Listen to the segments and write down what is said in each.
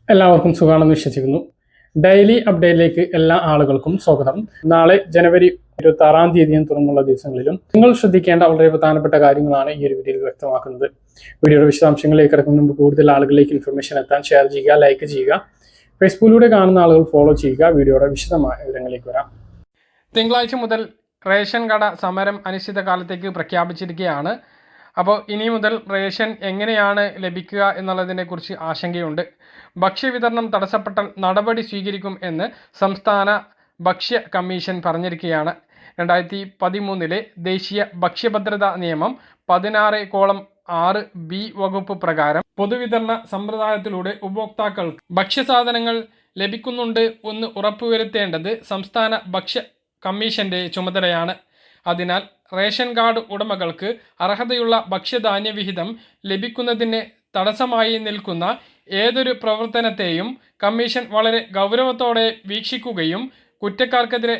എല്ലാവർക്കും സുഖമാണെന്ന് വിശ്വസിക്കുന്നു. ഡെയിലി അപ്ഡേറ്റിലേക്ക് എല്ലാ ആളുകൾക്കും സ്വാഗതം. നാളെ ജനുവരി 26-ാം തീയതിയും തുടർന്നുള്ള ദിവസങ്ങളിലും നിങ്ങൾ ശ്രദ്ധിക്കേണ്ട വളരെ പ്രധാനപ്പെട്ട കാര്യങ്ങളാണ് ഈ ഒരു വീഡിയോയിൽ വ്യക്തമാക്കുന്നത്. വീഡിയോയുടെ വിശദാംശങ്ങളിലേക്ക് കിടക്കുന്ന മുമ്പ് കൂടുതൽ ആളുകളിലേക്ക് ഇൻഫർമേഷൻ എത്താൻ ഷെയർ ചെയ്യുക, ലൈക്ക് ചെയ്യുക. ഫേസ്ബുക്കിലൂടെ കാണുന്ന ആളുകൾ ഫോളോ ചെയ്യുക. വീഡിയോയുടെ വിശദമായ വിവരങ്ങളിലേക്ക് വരാം. തിങ്കളാഴ്ച മുതൽ റേഷൻ കട സമരം അനിശ്ചിതകാലത്തേക്ക് പ്രഖ്യാപിച്ചിരിക്കുകയാണ്. അപ്പോൾ ഇനി മുതൽ റേഷൻ എങ്ങനെയാണ് ലഭിക്കുക എന്നുള്ളതിനെക്കുറിച്ച് ആശങ്കയുണ്ട്. ഭക്ഷ്യവിതരണം തടസ്സപ്പെട്ടാൽ നടപടി സ്വീകരിക്കും എന്ന് സംസ്ഥാന ഭക്ഷ്യ കമ്മീഷൻ പറഞ്ഞിരിക്കുകയാണ്. 2013 ദേശീയ ഭക്ഷ്യഭദ്രതാ നിയമം 16:6 വകുപ്പ് പ്രകാരം പൊതുവിതരണ സമ്പ്രദായത്തിലൂടെ ഉപഭോക്താക്കൾക്ക് ഭക്ഷ്യസാധനങ്ങൾ ലഭിക്കുന്നുണ്ട് എന്ന് ഉറപ്പുവരുത്തേണ്ടത് സംസ്ഥാന ഭക്ഷ്യ കമ്മീഷന്റെ ചുമതലയാണ്. അതിനാൽ റേഷൻ കാർഡ് ഉടമകൾക്ക് അർഹതയുള്ള ഭക്ഷ്യധാന്യ വിഹിതം ലഭിക്കുന്നതിന് തടസ്സമായി നിൽക്കുന്ന ഏതൊരു പ്രവർത്തനത്തെയും കമ്മീഷൻ വളരെ ഗൗരവത്തോടെ വീക്ഷിക്കുകയും കുറ്റക്കാർക്കെതിരെ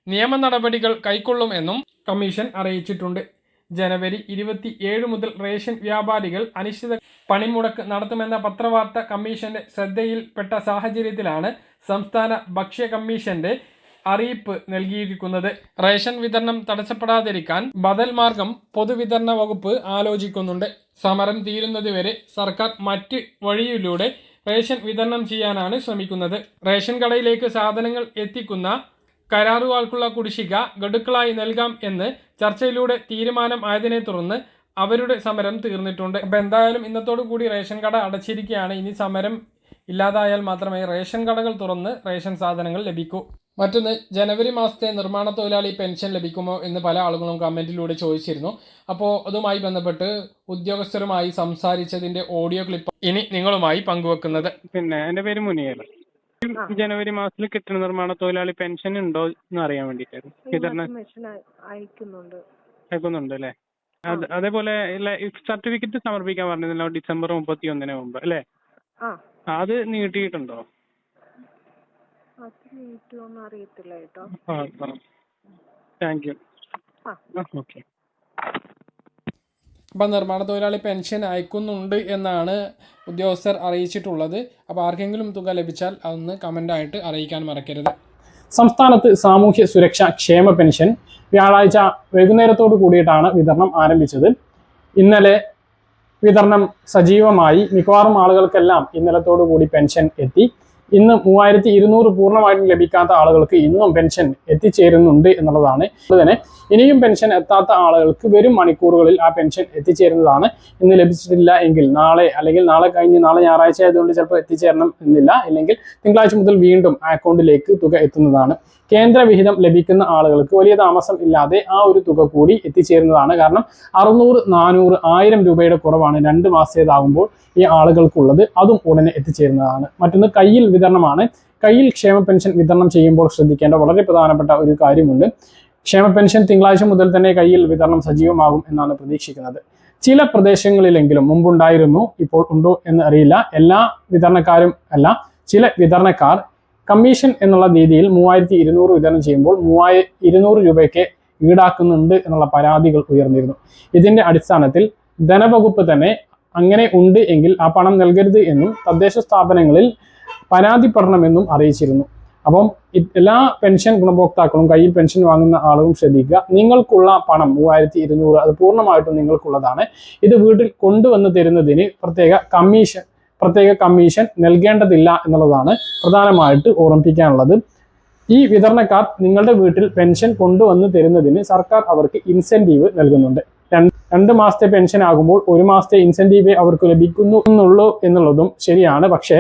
നിയമ നടപടികൾ കൈക്കൊള്ളുമെന്നും കമ്മീഷൻ അറിയിച്ചിട്ടുണ്ട്. ജനുവരി 27 മുതൽ റേഷൻ വ്യാപാരികൾ അനിശ്ചിത പണിമുടക്ക് നടത്തുമെന്ന പത്രവാർത്ത കമ്മീഷന്റെ ശ്രദ്ധയിൽപ്പെട്ട സാഹചര്യത്തിലാണ് സംസ്ഥാന ഭക്ഷ്യ കമ്മീഷന്റെ അറിയിപ്പ് നൽകിയിരിക്കുന്നത്. റേഷൻ വിതരണം തടസ്സപ്പെടാതിരിക്കാൻ ബദൽ മാർഗം പൊതുവിതരണ വകുപ്പ് ആലോചിക്കുന്നുണ്ട്. സമരം തീരുന്നതുവരെ സർക്കാർ മറ്റ് വഴിയിലൂടെ റേഷൻ വിതരണം ചെയ്യാനാണ് ശ്രമിക്കുന്നത്. റേഷൻ കടയിലേക്ക് സാധനങ്ങൾ എത്തിക്കുന്ന കരാറുകാർക്കുള്ള കുടിശ്ശിക ഗഡുക്കളായി നൽകാം എന്ന് ചർച്ചയിലൂടെ തീരുമാനം ആയതിനെ തുടർന്ന് അവരുടെ സമരം തീർന്നിട്ടുണ്ട്. അപ്പോൾ എന്തായാലും ഇന്നത്തോടു കൂടി റേഷൻ കട അടച്ചിരിക്കുകയാണ്. ഇനി സമരം ഇല്ലാതായാൽ മാത്രമേ റേഷൻ കടകൾ തുറന്ന് റേഷൻ സാധനങ്ങൾ ലഭിക്കൂ. മറ്റൊന്ന്, ജനുവരി മാസത്തെ നിർമ്മാണ തൊഴിലാളി പെൻഷൻ ലഭിക്കുമോ എന്ന് പല ആളുകളും കമൻറ്റിലൂടെ ചോദിച്ചിരുന്നു. അപ്പോൾ അതുമായി ബന്ധപ്പെട്ട് ഉദ്യോഗസ്ഥരുമായി സംസാരിച്ചതിൻ്റെ ഓഡിയോ ക്ലിപ്പ് ഇനി നിങ്ങളുമായി പങ്കുവെക്കുന്നത്. പിന്നെ എൻ്റെ പേര് മുനിയൽ. ജനുവരി മാസത്തിൽ കിട്ടുന്ന നിർമ്മാണ തൊഴിലാളി പെൻഷൻ ഉണ്ടോ എന്ന് അറിയാൻ വേണ്ടിയിട്ടായിരുന്നു. അയക്കുന്നുണ്ട് അല്ലേ? അതേപോലെ സർട്ടിഫിക്കറ്റ് സമർപ്പിക്കാൻ പറഞ്ഞിരുന്നല്ലോ ഡിസംബർ 31 മുമ്പ് അല്ലേ? അത് നീട്ടിയിട്ടുണ്ടോ? Thank you. ഓക്കെ. അപ്പം നിർമ്മാണ തൊഴിലാളി പെൻഷൻ അയക്കുന്നുണ്ട് എന്നാണ് ഉദ്യോഗസ്ഥർ അറിയിച്ചിട്ടുള്ളത്. അപ്പോൾ ആർക്കെങ്കിലും തുക ലഭിച്ചാൽ അതൊന്ന് കമൻ്റായിട്ട് അറിയിക്കാൻ മറക്കരുത്. സംസ്ഥാനത്ത് സാമൂഹ്യ സുരക്ഷാ ക്ഷേമ പെൻഷൻ വ്യാഴാഴ്ച വൈകുന്നേരത്തോടു കൂടിയിട്ടാണ് വിതരണം ആരംഭിച്ചത്. ഇന്നലെ വിതരണം സജീവമായി. മിക്കവാറും ആളുകൾക്കെല്ലാം ഇന്നലത്തോടു കൂടി പെൻഷൻ എത്തി. ഇന്ന് 3200 പൂർണ്ണമായിട്ടും ലഭിക്കാത്ത ആളുകൾക്ക് ഇന്നും പെൻഷൻ എത്തിച്ചേരുന്നുണ്ട് എന്നുള്ളതാണ്. അതുതന്നെ ഇനിയും പെൻഷൻ എത്താത്ത ആളുകൾക്ക് വരും മണിക്കൂറുകളിൽ ആ പെൻഷൻ എത്തിച്ചേരുന്നതാണ്. ഇന്ന് ലഭിച്ചിട്ടില്ല എങ്കിൽ നാളെ, അല്ലെങ്കിൽ നാളെ കഴിഞ്ഞ്, നാളെ ഞായറാഴ്ച ആയതുകൊണ്ട് ചിലപ്പോൾ എത്തിച്ചേരണം എന്നില്ല, അല്ലെങ്കിൽ തിങ്കളാഴ്ച മുതൽ വീണ്ടും അക്കൗണ്ടിലേക്ക് തുക എത്തുന്നതാണ്. കേന്ദ്ര വിഹിതം ലഭിക്കുന്ന ആളുകൾക്ക് വലിയ താമസം ഇല്ലാതെ ആ ഒരു തുക കൂടി എത്തിച്ചേരുന്നതാണ്. കാരണം 600, 400, 1000 രൂപയുടെ കുറവാണ് 2 മാസത്തേതാകുമ്പോൾ ഈ ആളുകൾക്കുള്ളത്. അതും ഉടനെ എത്തിച്ചേരുന്നതാണ്. മറ്റൊന്ന് കയ്യിൽ വിതരണമാണ്. കയ്യിൽ ക്ഷേമ പെൻഷൻ വിതരണം ചെയ്യുമ്പോൾ ശ്രദ്ധിക്കേണ്ട വളരെ പ്രധാനപ്പെട്ട ഒരു കാര്യമുണ്ട്. ക്ഷേമ പെൻഷൻ തിങ്കളാഴ്ച മുതൽ തന്നെ കയ്യിൽ വിതരണം സജീവമാകും എന്നാണ് പ്രതീക്ഷിക്കുന്നത്. ചില പ്രദേശങ്ങളിലെങ്കിലും മുമ്പുണ്ടായിരുന്നു, ഇപ്പോൾ ഉണ്ടോ എന്ന് അറിയില്ല. എല്ലാ വിതരണക്കാരും അല്ല, ചില വിതരണക്കാർ കമ്മീഷൻ എന്നുള്ള രീതിയിൽ 3200 വിതരണം ചെയ്യുമ്പോൾ 3200 രൂപയ്ക്ക് ഈടാക്കുന്നുണ്ട് എന്നുള്ള പരാതികൾ ഉയർന്നിരുന്നു. ഇതിന്റെ അടിസ്ഥാനത്തിൽ ധനവകുപ്പ് തന്നെ അങ്ങനെ ഉണ്ട് എങ്കിൽ ആ പണം നൽകരുത് എന്നും തദ്ദേശ സ്ഥാപനങ്ങളിൽ പരാതിപ്പെടണമെന്നും അറിയിച്ചിരുന്നു. അപ്പം എല്ലാ പെൻഷൻ ഗുണഭോക്താക്കളും, കയ്യിൽ പെൻഷൻ വാങ്ങുന്ന ആളുകളും ശ്രദ്ധിക്കുക. നിങ്ങൾക്കുള്ള പണം 3200 അത് പൂർണ്ണമായിട്ടും നിങ്ങൾക്കുള്ളതാണ്. ഇത് വീട്ടിൽ കൊണ്ടുവന്ന് തരുന്നതിന് പ്രത്യേക കമ്മീഷൻ നൽകേണ്ടതില്ല എന്നുള്ളതാണ് പ്രധാനമായിട്ട് ഓർമ്മിപ്പിക്കാനുള്ളത്. ഈ വിതരണക്കാർ നിങ്ങളുടെ വീട്ടിൽ പെൻഷൻ കൊണ്ടുവന്ന് തരുന്നതിന് സർക്കാർ അവർക്ക് ഇൻസെന്റീവ് നൽകുന്നുണ്ട്. 2 മാസത്തെ പെൻഷൻ ആകുമ്പോൾ 1 മാസത്തെ ഇൻസെന്റീവ് അവർക്ക് ലഭിക്കുന്നുള്ളൂ എന്നുള്ളതും ശരിയാണ്. പക്ഷേ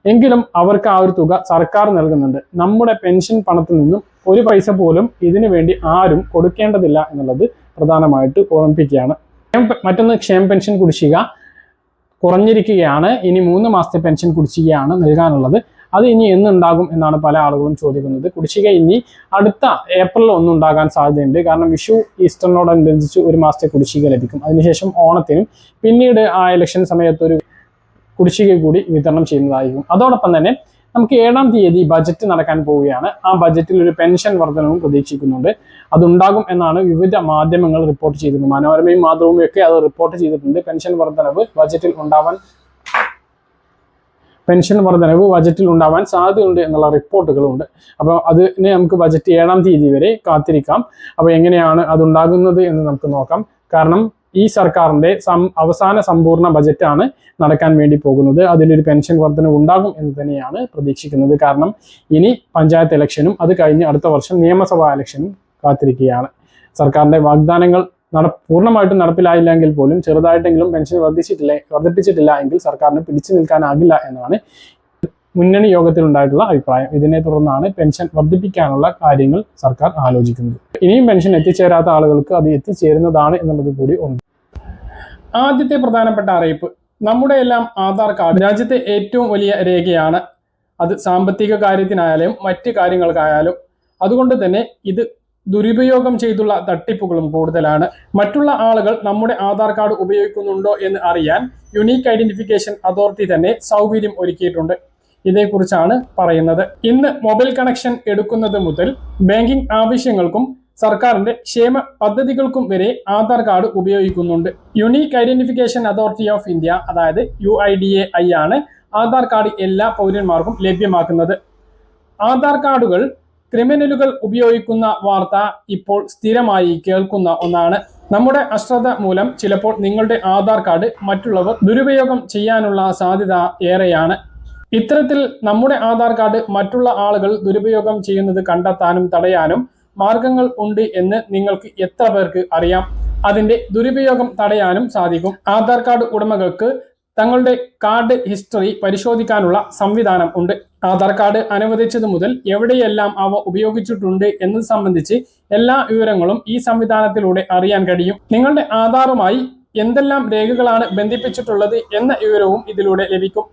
എങ്കിലും അവർക്ക് ആ ഒരു തുക സർക്കാർ നൽകുന്നുണ്ട്. നമ്മുടെ പെൻഷൻ പണത്തിൽ നിന്നും 1 പൈസ പോലും ഇതിനു വേണ്ടി ആരും കൊടുക്കേണ്ടതില്ല എന്നുള്ളത് പ്രധാനമായിട്ട് ഓർമ്മിപ്പിക്കുകയാണ്. മറ്റൊന്ന്, ക്ഷേമ പെൻഷൻ കുടിശ്ശിക കുറഞ്ഞിരിക്കുകയാണ്. ഇനി 3 മാസത്തെ പെൻഷൻ കുടിശ്ശികയാണ് നൽകാനുള്ളത്. അത് ഇനി എന്നുണ്ടാകും എന്നാണ് പല ആളുകളും ചോദിക്കുന്നത്. കുടിശ്ശിക ഇനി അടുത്ത ഏപ്രിൽ 1 ഉണ്ടാകാൻ സാധ്യതയുണ്ട്. കാരണം വിഷു, ഈസ്റ്ററിനോടനുബന്ധിച്ച് 1 മാസത്തെ കുടിശ്ശിക ലഭിക്കും. അതിനുശേഷം ഓണത്തിനും പിന്നീട് ആ ഇലക്ഷൻ സമയത്ത് ഒരു കുടിശ്ശിക കൂടി വിതരണം ചെയ്യുന്നതായിരിക്കും. അതോടൊപ്പം തന്നെ നമുക്ക് 7-ാം തീയതി ബജറ്റ് നടക്കാൻ പോവുകയാണ്. ആ ബജറ്റിൽ ഒരു പെൻഷൻ വർധനവും പ്രതീക്ഷിക്കുന്നുണ്ട്. അതുണ്ടാകും എന്നാണ് വിവിധ മാധ്യമങ്ങൾ റിപ്പോർട്ട് ചെയ്തിരുന്നത്. മനോരമയും മാതൃഭൂമിയും ഒക്കെ അത് റിപ്പോർട്ട് ചെയ്തിട്ടുണ്ട്. പെൻഷൻ വർധനവ് ബജറ്റിൽ ഉണ്ടാവാൻ പെൻഷൻ വർധനവ് ബജറ്റിൽ ഉണ്ടാവാൻ സാധ്യതയുണ്ട് എന്നുള്ള റിപ്പോർട്ടുകളുണ്ട്. അപ്പോൾ അതിനെ നമുക്ക് ബജറ്റ് 7-ാം തീയതി വരെ കാത്തിരിക്കാം. അപ്പോൾ എങ്ങനെയാണ് അതുണ്ടാകുന്നത് എന്ന് നമുക്ക് നോക്കാം. കാരണം ഈ സർക്കാരിൻ്റെ അവസാന സമ്പൂർണ്ണ ബജറ്റാണ് നടക്കാൻ വേണ്ടി പോകുന്നത്. അതിലൊരു പെൻഷൻ വർധനവ് ഉണ്ടാകും എന്ന് തന്നെയാണ് പ്രതീക്ഷിക്കുന്നത്. കാരണം ഇനി പഞ്ചായത്ത് ഇലക്ഷനും അത് കഴിഞ്ഞ് അടുത്ത വർഷം നിയമസഭാ ഇലക്ഷനും സർക്കാരിൻ്റെ വാഗ്ദാനങ്ങൾ പൂർണ്ണമായിട്ടും നടപ്പിലായില്ലെങ്കിൽ പോലും ചെറുതായിട്ടെങ്കിലും പെൻഷൻ വർദ്ധിപ്പിച്ചിട്ടില്ല എങ്കിൽ സർക്കാരിന് പിടിച്ചു നിൽക്കാനാകില്ല എന്നാണ് മുന്നണി യോഗത്തിലുണ്ടായിട്ടുള്ള അഭിപ്രായം. ഇതിനെ തുടർന്നാണ് പെൻഷൻ വർദ്ധിപ്പിക്കാനുള്ള കാര്യങ്ങൾ സർക്കാർ ആലോചിക്കുന്നത്. ഇനിയും പെൻഷൻ എത്തിച്ചേരാത്ത ആളുകൾക്ക് അത് എത്തിച്ചേരുന്നതാണ് എന്നുള്ളത് കൂടി ഉണ്ട്. ആദ്യത്തെ പ്രധാനപ്പെട്ട അറിയിപ്പ്, നമ്മുടെ എല്ലാം ആധാർ കാർഡ് രാജ്യത്തെ ഏറ്റവും വലിയ രേഖയാണ്. അത് സാമ്പത്തിക കാര്യത്തിനായാലും മറ്റ് കാര്യങ്ങൾക്കായാലും. അതുകൊണ്ട് തന്നെ ഇത് ദുരുപയോഗം ചെയ്തുള്ള തട്ടിപ്പുകളും കൂടുതലാണ്. മറ്റുള്ള ആളുകൾ നമ്മുടെ ആധാർ കാർഡ് ഉപയോഗിക്കുന്നുണ്ടോ എന്ന് അറിയാൻ യുണീക്ക് ഐഡന്റിഫിക്കേഷൻ അതോറിറ്റി തന്നെ സൗകര്യം ഒരുക്കിയിട്ടുണ്ട്. ഇതേക്കുറിച്ചാണ് പറയുന്നത്. ഇന്ന് മൊബൈൽ കണക്ഷൻ എടുക്കുന്നത് മുതൽ ബാങ്കിംഗ് ആവശ്യങ്ങൾക്കും സർക്കാരിന്റെ ക്ഷേമ പദ്ധതികൾക്കും വരെ ആധാർ കാർഡ് ഉപയോഗിക്കുന്നുണ്ട്. Unique identification authority of India, അതായത് UIDAI ആണ് ആധാർ കാർഡ് എല്ലാ പൗരന്മാർക്കും ലഭ്യമാക്കുന്നത്. ആധാർ കാർഡുകൾ ക്രിമിനലുകൾ ഉപയോഗിക്കുന്ന വാർത്ത ഇപ്പോൾ സ്ഥിരമായി കേൾക്കുന്ന ഒന്നാണ്. നമ്മുടെ അശ്രദ്ധ മൂലം ചിലപ്പോൾ നിങ്ങളുടെ ആധാർ കാർഡ് മറ്റുള്ളവർ ദുരുപയോഗം ചെയ്യാനുള്ള സാധ്യത ഏറെയാണ്. ഇത്തരത്തിൽ നമ്മുടെ ആധാർ കാർഡ് മറ്റുള്ള ആളുകൾ ദുരുപയോഗം ചെയ്യുന്നത് കണ്ടെത്താനും തടയാനും മാർഗങ്ങൾ ഉണ്ട് എന്ന് നിങ്ങൾക്ക് എത്ര പേർക്ക് അറിയാം? അതിന്റെ ദുരുപയോഗം തടയാനും സാധിക്കും. ആധാർ കാർഡ് ഉടമകൾക്ക് തങ്ങളുടെ കാർഡ് ഹിസ്റ്ററി പരിശോധിക്കാനുള്ള സംവിധാനം ഉണ്ട്. ആധാർ കാർഡ് അനുവദിച്ചത് മുതൽ എവിടെയെല്ലാം അവ ഉപയോഗിച്ചിട്ടുണ്ട് എന്നത് സംബന്ധിച്ച് എല്ലാ വിവരങ്ങളും ഈ സംവിധാനത്തിലൂടെ അറിയാൻ കഴിയും. നിങ്ങളുടെ ആധാറുമായി എന്തെല്ലാം രേഖകളാണ് ബന്ധിപ്പിച്ചിട്ടുള്ളത് എന്ന വിവരവും ഇതിലൂടെ ലഭിക്കും.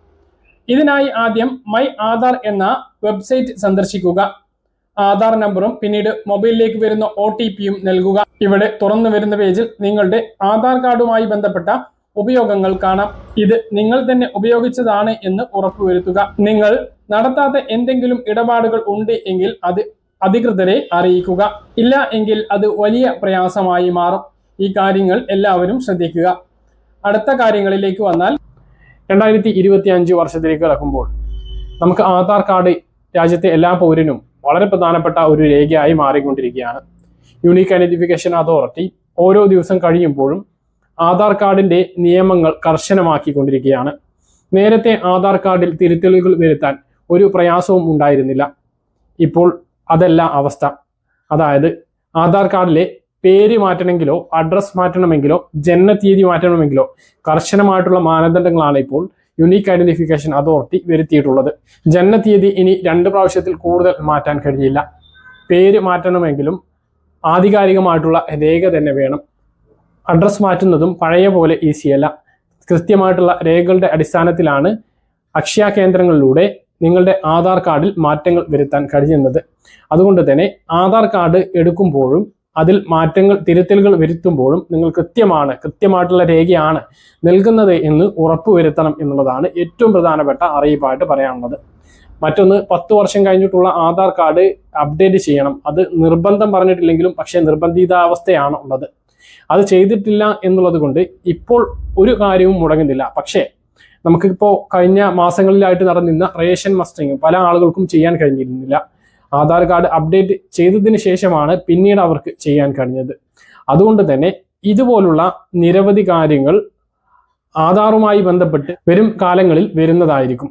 ഇതിനായി ആദ്യം മൈ ആധാർ എന്ന വെബ്സൈറ്റ് സന്ദർശിക്കുക. ആധാർ നമ്പറും പിന്നീട് മൊബൈലിലേക്ക് വരുന്ന OTPയും നൽകുക. ഇവിടെ തുറന്നു വരുന്ന പേജിൽ നിങ്ങളുടെ ആധാർ കാർഡുമായി ബന്ധപ്പെട്ട ഉപയോഗങ്ങൾ കാണാം. ഇത് നിങ്ങൾ തന്നെ ഉപയോഗിച്ചതാണ് എന്ന് ഉറപ്പുവരുത്തുക. നിങ്ങൾ നടത്താത്ത എന്തെങ്കിലും ഇടപാടുകൾ ഉണ്ട് എങ്കിൽ അത് അധികൃതരെ അറിയിക്കുക. ഇല്ല എങ്കിൽ അത് വലിയ പ്രയാസമായി മാറും. ഈ കാര്യങ്ങൾ എല്ലാവരും ശ്രദ്ധിക്കുക. അടുത്ത കാര്യങ്ങളിലേക്ക് വന്നാൽ 2025 വർഷത്തിലേക്ക് കടക്കുമ്പോൾ നമുക്ക് ആധാർ കാർഡ് രാജ്യത്തെ എല്ലാ പൗരനും വളരെ പ്രധാനപ്പെട്ട ഒരു രേഖയായി മാറിക്കൊണ്ടിരിക്കുകയാണ്. യുണീക്ക് ഐഡന്റിഫിക്കേഷൻ അതോറിറ്റി ഓരോ ദിവസം കഴിയുമ്പോഴും ആധാർ കാർഡിന്റെ നിയമങ്ങൾ കർശനമാക്കിക്കൊണ്ടിരിക്കുകയാണ്. നേരത്തെ ആധാർ കാർഡിൽ തിരുത്തലുകൾ വരുത്താൻ ഒരു പ്രയാസവും ഉണ്ടായിരുന്നില്ല. ഇപ്പോൾ അതല്ല അവസ്ഥ. അതായത് ആധാർ കാർഡിലെ പേര് മാറ്റണമെങ്കിലോ അഡ്രസ് മാറ്റണമെങ്കിലോ ജനനത്തീയതി മാറ്റണമെങ്കിലോ കർശനമായിട്ടുള്ള മാനദണ്ഡങ്ങളാണ് ഇപ്പോൾ യുണീക്ക് ഐഡന്റിഫിക്കേഷൻ അതോറിറ്റി വരുത്തിയിട്ടുള്ളത്. ജനനത്തീയതി ഇനി 2 പ്രാവശ്യത്തിൽ കൂടുതൽ മാറ്റാൻ കഴിയില്ല. പേര് മാറ്റണമെങ്കിലും ആധികാരികമായിട്ടുള്ള രേഖ തന്നെ വേണം. അഡ്രസ് മാറ്റുന്നതും പഴയ പോലെ ഈസിയല്ല. കൃത്യമായിട്ടുള്ള രേഖകളുടെ അടിസ്ഥാനത്തിലാണ് അക്ഷയ കേന്ദ്രങ്ങളിലൂടെ നിങ്ങളുടെ ആധാർ കാർഡിൽ മാറ്റങ്ങൾ വരുത്താൻ കഴിയുന്നത്. അതുകൊണ്ട് തന്നെ ആധാർ കാർഡ് എടുക്കുമ്പോഴും അതിൽ മാറ്റങ്ങൾ തിരുത്തലുകൾ വരുത്തുമ്പോഴും നിങ്ങൾ കൃത്യമായിട്ടുള്ള രേഖയാണ് നൽകുന്നത് എന്ന് ഉറപ്പുവരുത്തണം എന്നുള്ളതാണ് ഏറ്റവും പ്രധാനപ്പെട്ട അറിയിപ്പായിട്ട് പറയാനുള്ളത്. മറ്റൊന്ന്, 10 വർഷം കഴിഞ്ഞിട്ടുള്ള ആധാർ കാർഡ് അപ്ഡേറ്റ് ചെയ്യണം. അത് നിർബന്ധം പറഞ്ഞിട്ടില്ലെങ്കിലും പക്ഷേ നിർബന്ധിതാവസ്ഥയാണ് ഉള്ളത്. അത് ചെയ്തിട്ടില്ല എന്നുള്ളത് കൊണ്ട് ഇപ്പോൾ ഒരു കാര്യവും മുടങ്ങുന്നില്ല. പക്ഷേ നമുക്കിപ്പോൾ കഴിഞ്ഞ മാസങ്ങളിലായിട്ട് നടന്നിരുന്ന റേഷൻ മസ്റ്ററിങ് പല ആളുകൾക്കും ചെയ്യാൻ കഴിഞ്ഞിരുന്നില്ല. ആധാർ കാർഡ് അപ്ഡേറ്റ് ചെയ്തതിന് ശേഷമാണ് പിന്നീട് അവർക്ക് ചെയ്യാൻ കഴിഞ്ഞത്. അതുകൊണ്ട് തന്നെ ഇതുപോലുള്ള നിരവധി കാര്യങ്ങൾ ആധാറുമായി ബന്ധപ്പെട്ട് വരും കാലങ്ങളിൽ വരുന്നതായിരിക്കും.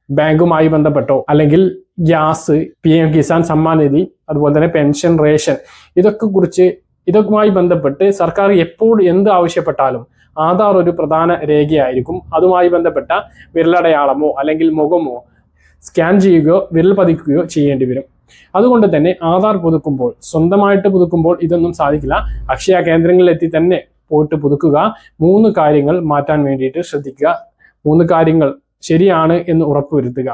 ബാങ്കുമായി ബന്ധപ്പെട്ടോ അല്ലെങ്കിൽ ഗ്യാസ്, PM കിസാൻ സമ്മാൻ നിധി, അതുപോലെ തന്നെ പെൻഷൻ, റേഷൻ, ഇതൊക്കെയുമായി ബന്ധപ്പെട്ട് സർക്കാർ എപ്പോൾ എന്ത് ആവശ്യപ്പെട്ടാലും ആധാർ ഒരു പ്രധാന രേഖയായിരിക്കും. അതുമായി ബന്ധപ്പെട്ട വിരലടയാളമോ അല്ലെങ്കിൽ മുഖമോ സ്കാൻ ചെയ്യുകയോ വിരൽ പതിക്കുകയോ ചെയ്യേണ്ടി വരും. അതുകൊണ്ട് തന്നെ ആധാർ പുതുക്കുമ്പോൾ, സ്വന്തമായിട്ട് പുതുക്കുമ്പോൾ ഇതൊന്നും സാധിക്കില്ല. അക്ഷയ കേന്ദ്രങ്ങളിലെത്തി തന്നെ പോയിട്ട് പുതുക്കുക. 3 കാര്യങ്ങൾ മാറ്റാൻ വേണ്ടിയിട്ട് ശ്രദ്ധിക്കുക. 3 കാര്യങ്ങൾ ശരിയാണ് എന്ന് ഉറപ്പുവരുത്തുക.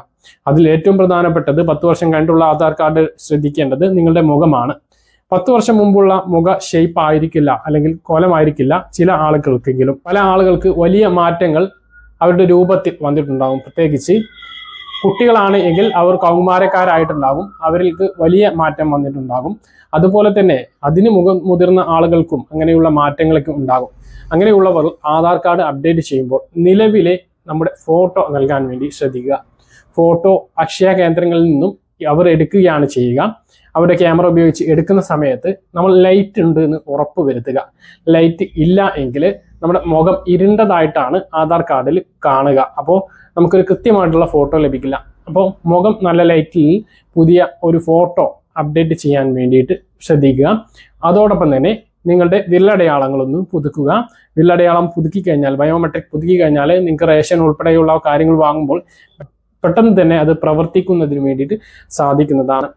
അതിൽ ഏറ്റവും പ്രധാനപ്പെട്ടത് 10 വർഷം കഴിഞ്ഞിട്ടുള്ള ആധാർ കാർഡ് ശ്രദ്ധിക്കേണ്ടത് നിങ്ങളുടെ മുഖമാണ്. 10 വർഷം മുമ്പുള്ള മുഖ ഷേപ്പ് ആയിരിക്കില്ല അല്ലെങ്കിൽ കോലമായിരിക്കില്ല ചില ആളുകൾക്കെങ്കിലും. പല ആളുകൾക്ക് വലിയ മാറ്റങ്ങൾ അവരുടെ രൂപത്തിൽ വന്നിട്ടുണ്ടാകും. പ്രത്യേകിച്ച് കുട്ടികളാണ് എങ്കിൽ അവർ കൗമാരക്കാരായിട്ടുണ്ടാകും. അവർക്ക് വലിയ മാറ്റം വന്നിട്ടുണ്ടാകും. അതുപോലെ തന്നെ അതിന് മുതിർന്ന ആളുകൾക്കും അങ്ങനെയുള്ള മാറ്റങ്ങളൊക്കെ ഉണ്ടാകും. അങ്ങനെയുള്ളവർ ആധാർ കാർഡ് അപ്ഡേറ്റ് ചെയ്യുമ്പോൾ നിലവിലെ നമ്മുടെ ഫോട്ടോ നൽകാൻ വേണ്ടി ശ്രദ്ധിക്കുക. ഫോട്ടോ അക്ഷയ കേന്ദ്രങ്ങളിൽ നിന്നും അവർ എടുക്കുകയാണ് ചെയ്യുക. അവരുടെ ക്യാമറ ഉപയോഗിച്ച് എടുക്കുന്ന സമയത്ത് നമ്മൾ ലൈറ്റ് ഉണ്ട് എന്ന് ഉറപ്പ് വരുത്തുക. ലൈറ്റ് ഇല്ല എങ്കിൽ നമ്മുടെ മുഖം ഇരുണ്ടതായിട്ടാണ് ആധാർ കാർഡിൽ കാണുക. അപ്പോൾ നമുക്കൊരു കൃത്യമായിട്ടുള്ള ഫോട്ടോ ലഭിക്കില്ല. അപ്പോൾ മുഖം നല്ല ലൈറ്റിൽ പുതിയ ഒരു ഫോട്ടോ അപ്ഡേറ്റ് ചെയ്യാൻ വേണ്ടിയിട്ട് ശ്രദ്ധിക്കുക. അതോടൊപ്പം തന്നെ നിങ്ങളുടെ വിരലടയാളങ്ങളൊന്നും പുതുക്കുക. വിരലടയാളം പുതുക്കി കഴിഞ്ഞാൽ, ബയോമെട്രിക് പുതുക്കി കഴിഞ്ഞാൽ നിങ്ങൾക്ക് റേഷൻ ഉൾപ്പെടെയുള്ള കാര്യങ്ങൾ വാങ്ങുമ്പോൾ പെട്ടെന്ന് തന്നെ അത് പ്രവർത്തിക്കുന്നതിന് വേണ്ടിയിട്ട് സാധിക്കുന്നതാണ്.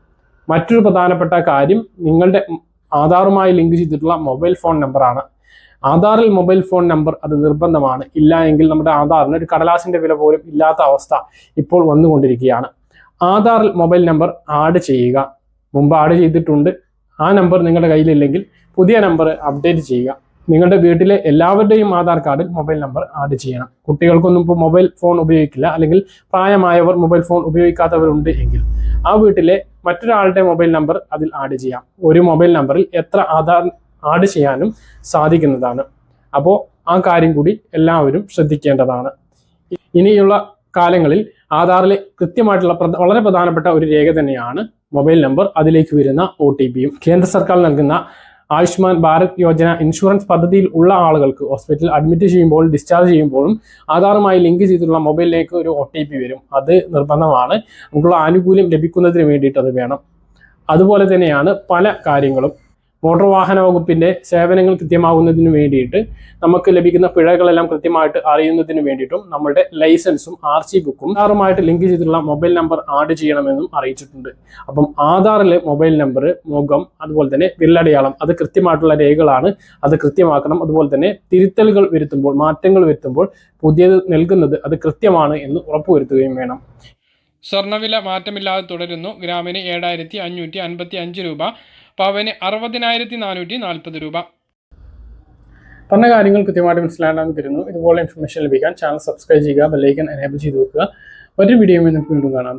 മറ്റൊരു പ്രധാനപ്പെട്ട കാര്യം നിങ്ങളുടെ ആധാറുമായി ലിങ്ക് ചെയ്തിട്ടുള്ള മൊബൈൽ ഫോൺ നമ്പറാണ്. ആധാറിൽ മൊബൈൽ ഫോൺ നമ്പർ അത് നിർബന്ധമാണ്. ഇല്ല എങ്കിൽ നമ്മുടെ ആധാറിന് ഒരു കടലാസിന്റെ വില പോലും ഇല്ലാത്ത അവസ്ഥ ഇപ്പോൾ വന്നുകൊണ്ടിരിക്കുകയാണ്. ആധാറിൽ മൊബൈൽ നമ്പർ ആഡ് ചെയ്യുക. മുമ്പ് ആഡ് ചെയ്തിട്ടുണ്ട്, ആ നമ്പർ നിങ്ങളുടെ കയ്യിലില്ലെങ്കിൽ പുതിയ നമ്പർ അപ്ഡേറ്റ് ചെയ്യുക. നിങ്ങളുടെ വീട്ടിലെ എല്ലാവരുടെയും ആധാർ കാർഡിൽ മൊബൈൽ നമ്പർ ആഡ് ചെയ്യണം. കുട്ടികൾക്കൊന്നും ഇപ്പോൾ മൊബൈൽ ഫോൺ ഉപയോഗിക്കില്ല, അല്ലെങ്കിൽ പ്രായമായവർ മൊബൈൽ ഫോൺ ഉപയോഗിക്കാത്തവരുണ്ട് എങ്കിൽ ആ വീട്ടിലെ മറ്റൊരാളുടെ മൊബൈൽ നമ്പർ അതിൽ ആഡ് ചെയ്യാം. ഒരു മൊബൈൽ നമ്പറിൽ എത്ര ആധാർ ആഡ് ചെയ്യാനും സാധിക്കുന്നതാണ്. അപ്പോൾ ആ കാര്യം കൂടി എല്ലാവരും ശ്രദ്ധിക്കേണ്ടതാണ്. ഇനിയുള്ള കാലങ്ങളിൽ ആധാറിലെ കൃത്യമായിട്ടുള്ള വളരെ പ്രധാനപ്പെട്ട ഒരു രേഖ തന്നെയാണ് മൊബൈൽ നമ്പർ, അതിലേക്ക് വരുന്ന OTPയും. കേന്ദ്ര സർക്കാർ നൽകുന്ന ആയുഷ്മാൻ ഭാരത് യോജന ഇൻഷുറൻസ് പദ്ധതിയിൽ ഉള്ള ആളുകൾക്ക് ഹോസ്പിറ്റലിൽ അഡ്മിറ്റ് ചെയ്യുമ്പോൾ ഡിസ്ചാർജ് ചെയ്യുമ്പോഴും ആധാറുമായി ലിങ്ക് ചെയ്തിട്ടുള്ള മൊബൈലിലേക്ക് ഒരു OTP വരും. അത് നിർബന്ധമാണ്. നമുക്കുള്ള ആനുകൂല്യം ലഭിക്കുന്നതിന് വേണ്ടിയിട്ട് അത് വേണം. അതുപോലെ തന്നെയാണ് പല കാര്യങ്ങളും. മോട്ടോർ വാഹന വകുപ്പിന്റെ സേവനങ്ങൾ കൃത്യമാകുന്നതിന് വേണ്ടിയിട്ട് നമുക്ക് ലഭിക്കുന്ന പിഴകളെല്ലാം കൃത്യമായിട്ട് അറിയുന്നതിന് വേണ്ടിയിട്ടും നമ്മുടെ ലൈസൻസും RC ബുക്കും ആധാറുമായിട്ട് ലിങ്ക് ചെയ്തിട്ടുള്ള മൊബൈൽ നമ്പർ ആഡ് ചെയ്യണമെന്നും അറിയിച്ചിട്ടുണ്ട്. അപ്പം ആധാറിലെ മൊബൈൽ നമ്പർ, മുഖം, അതുപോലെ തന്നെ വിരലടയാളം, അത് കൃത്യമായിട്ടുള്ള രേഖകളാണ്. അത് കൃത്യമാക്കണം. അതുപോലെ തന്നെ തിരുത്തലുകൾ വരുത്തുമ്പോൾ, മാറ്റങ്ങൾ വരുത്തുമ്പോൾ പുതിയത് നൽകുന്നത് അത് കൃത്യമാണ് എന്ന് ഉറപ്പുവരുത്തുകയും വേണം. സ്വർണ്ണവില മാറ്റമില്ലാതെ തുടരുന്നു. ഗ്രാമിന് 7555 രൂപ, പവന് 60,440 രൂപ. പറഞ്ഞ കാര്യങ്ങൾ കൃത്യമായിട്ട് മനസ്സിലാകാൻ തരുന്നു. ഇതുപോലെ ഇൻഫർമേഷൻ ലഭിക്കാൻ ചാനൽ സബ്സ്ക്രൈബ് ചെയ്യുക, ബെല്ലൈക്കൻ എനേബിൾ ചെയ്ത് വെക്കുക. ഒരു വീഡിയോ നമുക്ക് വീണ്ടും കാണാൻ.